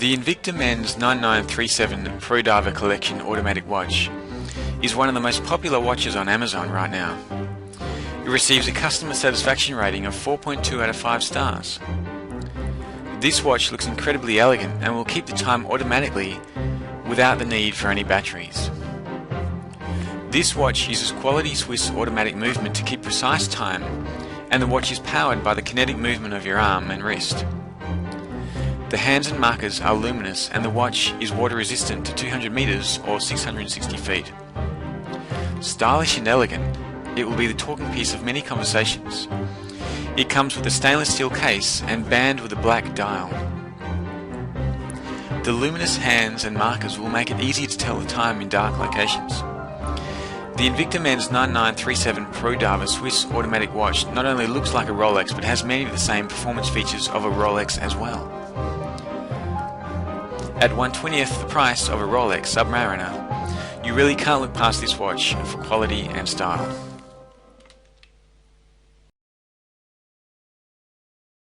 The Invicta Men's 9937 Pro Diver Collection automatic watch is one of the most popular watches on Amazon right now. It receives a customer satisfaction rating of 4.2 out of 5 stars. This watch looks incredibly elegant and will keep the time automatically without the need for any batteries. This watch uses quality Swiss automatic movement to keep precise time, and the watch is powered by the kinetic movement of your arm and wrist. The hands and markers are luminous, and the watch is water resistant to 200 meters or 660 feet. Stylish and elegant, it will be the talking piece of many conversations. It comes with a stainless steel case and band with a black dial. The luminous hands and markers will make it easy to tell the time in dark locations. The Invicta Men's 9937 Pro Diver Swiss automatic watch not only looks like a Rolex but has many of the same performance features of a Rolex as well. At 1/20th the price of a Rolex Submariner, you really can't look past this watch for quality and style.